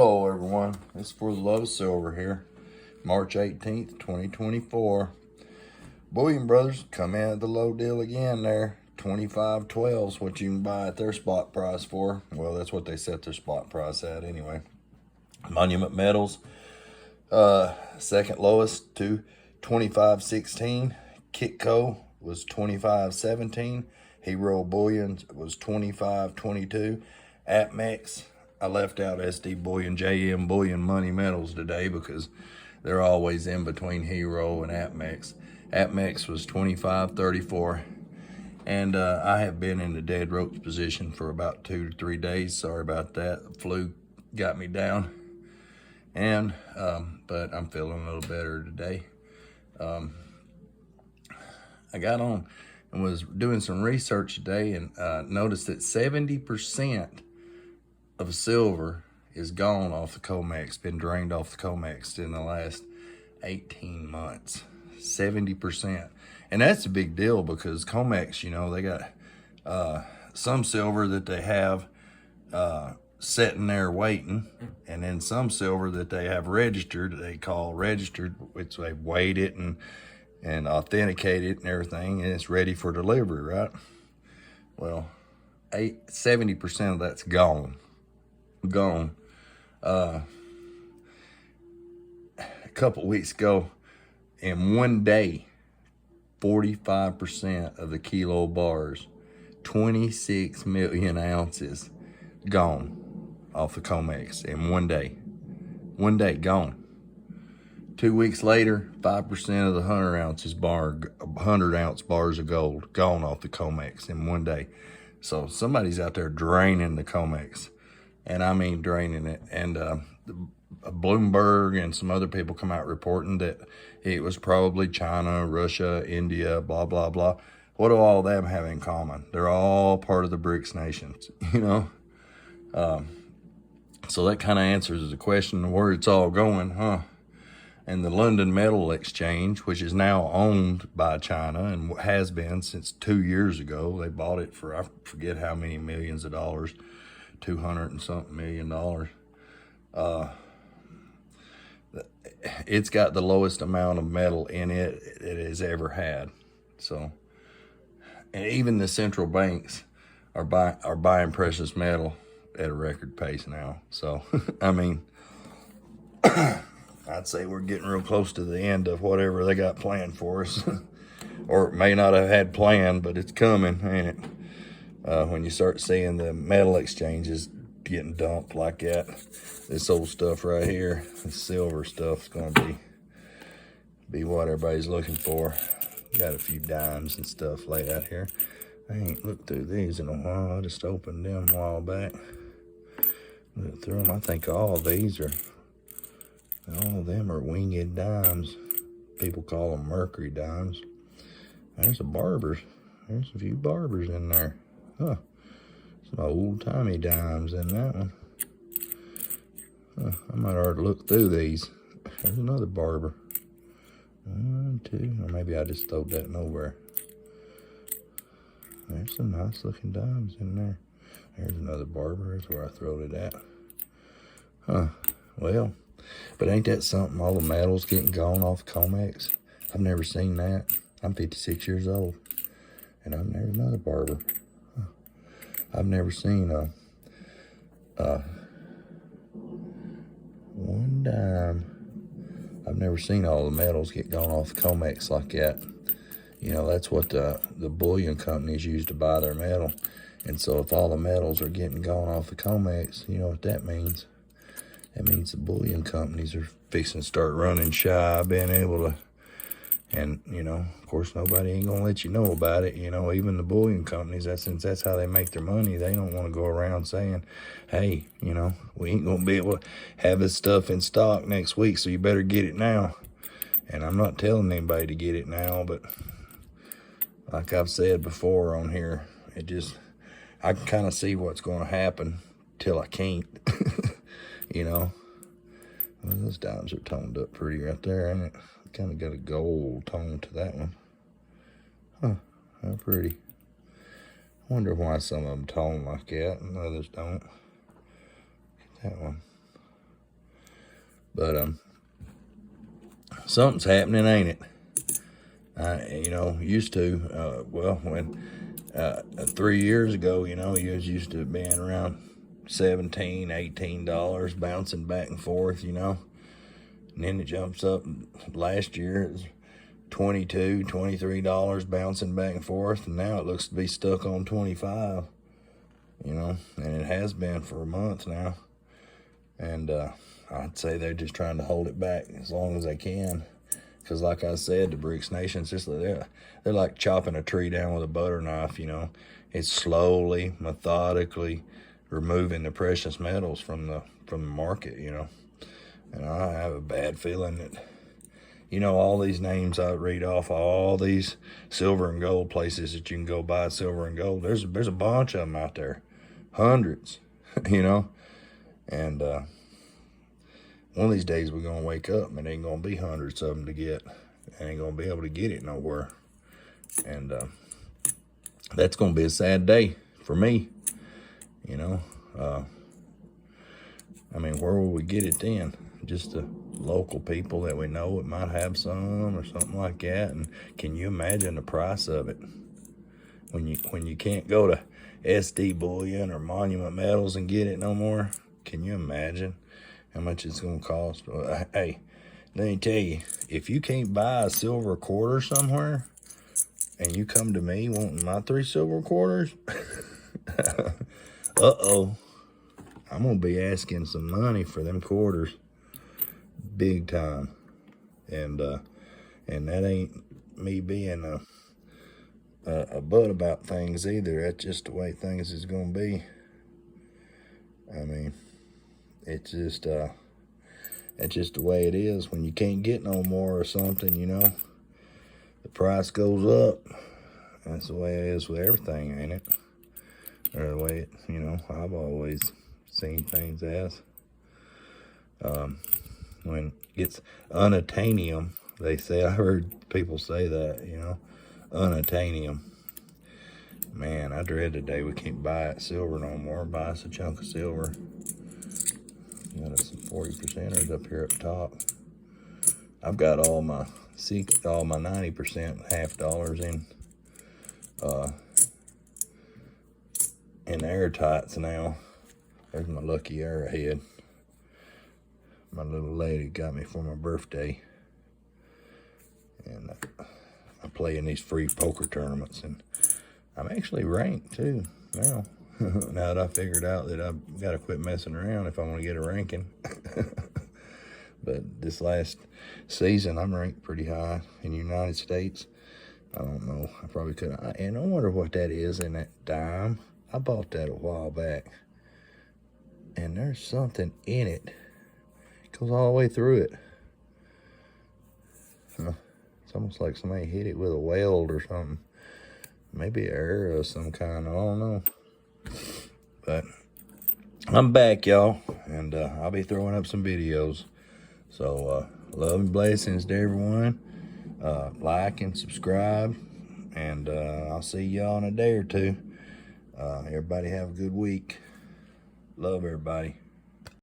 Hello everyone, it's for the love of silver here, March 18th, 2024. Bullion Brothers come in at the low deal again there. 25.12 is what you can buy at their spot price for. Well, that's what they set their spot price at anyway. Monument Metals, second lowest to 25.16. Kitco was 25.17. Hero Bullion was 25.22. Atmex, I left out SD Bullion, JM Bullion Money Metals today because they're always in between Hero and Atmex. Atmex was 25.34. And I have been in the dead ropes position for about 2 to 3 days. Sorry about that. The flu got me down. And, but I'm feeling a little better today. I got on and was doing some research today and noticed that 70% of silver is gone off the Comex, been drained off the Comex in the last 18 months. 70%. And that's a big deal because Comex, you know, they got some silver that they have sitting there waiting, and then some silver that they have registered, they call registered, which they weighed it and authenticate it and everything, and it's ready for delivery, right? Well, 70% of that's gone. A couple weeks ago, in one day, 45% of the kilo bars, 26 million ounces, gone off the Comex in one day. One day, gone. 2 weeks later, 5% of the 100 ounce bars of gold, gone off the Comex in one day. So somebody's out there draining the Comex. And I mean draining it. And Bloomberg and some other people come out reporting that it was probably China, Russia, India, blah, blah, blah. What do all of them have in common? They're all part of the BRICS nations, you know? So that kind of answers the question where it's all going, huh? And the London Metal Exchange, which is now owned by China and has been since 2 years ago. They bought it for, I forget how many millions of dollars, 200 and something million. It's got the lowest amount of metal in it it has ever had. So, and even the central banks are buying precious metal at a record pace now. So, I mean, I'd say we're getting real close to the end of whatever they got planned for us. Or it may not have had planned, but it's coming, ain't it? When you start seeing the metal exchanges getting dumped like that, this old stuff right here, the silver stuff's gonna be what everybody's looking for. Got a few dimes and stuff laid out here. I ain't looked through these in a while. I just opened them a while back. Looked through them. I think all of them are winged dimes. People call them mercury dimes. There's a barbers. There's a few barbers in there. Huh. Some old-timey dimes in that one. Huh. I might already look through these. There's another barber. 1, 2, or maybe I just throwed that nowhere. There's some nice-looking dimes in there. There's another barber. That's where I throwed it at. Huh. Well, but ain't that something? All the metals getting gone off Comex. I've never seen that. I'm 56 years old, and I've never another barber. Huh. I've never seen one dime. I've never seen all the metals get gone off the Comex like that. You know, that's what the bullion companies use to buy their metal. And so if all the metals are getting gone off the Comex, you know what that means? That means the bullion companies are fixing to start running shy, being able to, and, you know, of course, nobody ain't gonna let you know about it. You know, even the bullion companies, since that's how they make their money, they don't want to go around saying, hey, you know, we ain't gonna be able to have this stuff in stock next week, so you better get it now. And I'm not telling anybody to get it now, but like I've said before on here, I can kind of see what's going to happen till I can't. You know, well, those dimes are toned up pretty right there, ain't it? Kind of got a gold tone to that one. Huh, how pretty. I wonder why some of them tone like that and others don't. That one. But something's happening, ain't it? You know, used to, well, when 3 years ago, you know, you was used to being around $17, $18, bouncing back and forth, you know. And then it jumps up. Last year it was $22, $23 bouncing back and forth, and now it looks to be stuck on 25, you know, and it has been for a month now. And I'd say they're just trying to hold it back as long as they can. Because like I said, the BRICS nations, just they're like chopping a tree down with a butter knife, you know. It's slowly, methodically removing the precious metals from the market, you know. And I have a bad feeling that, you know, all these names I read off, all these silver and gold places that you can go buy silver and gold, there's a bunch of them out there, hundreds, you know. And one of these days we're gonna wake up and it ain't gonna be hundreds of them to get. I ain't gonna be able to get it nowhere. And that's gonna be a sad day for me, you know. I mean, where will we get it then? Just the local people that we know that might have some or something like that. And can you imagine the price of it when you can't go to SD Bullion or Monument Metals and get it no more? Can you imagine how much it's gonna cost? Hey, let me tell you, if you can't buy a silver quarter somewhere and you come to me wanting my 3 silver quarters, uh-oh, I'm gonna be asking some money for them quarters, big time. And that ain't me being a butt about things either. That's just the way things is gonna be. I mean, it's just the way it is. When you can't get no more or something, you know, the price goes up. That's the way it is with everything, ain't it? Or the way it, you know, I've always seen things as. When it's unattainium, they say, I heard people say that, you know, unattainium. Man, I dread the day we can't buy it silver no more. Buy us a chunk of silver. Got us some 40%ers up here up top. I've got all my 90% half dollars in airtights now. There's my lucky arrowhead. My little lady got me for my birthday. And I play in these free poker tournaments, and I'm actually ranked too now. Now that I figured out that I've got to quit messing around if I want to get a ranking. But this last season, I'm ranked pretty high in the United States. I don't know. I probably could. And I wonder what that is in that dime. I bought that a while back. And there's something in it. It goes all the way through it. It's almost like somebody hit it with a weld or something. Maybe an arrow of some kind. I don't know. But I'm back, y'all. And I'll be throwing up some videos. So love and blessings to everyone. Like and subscribe. And I'll see y'all in a day or two. Everybody have a good week. Love everybody.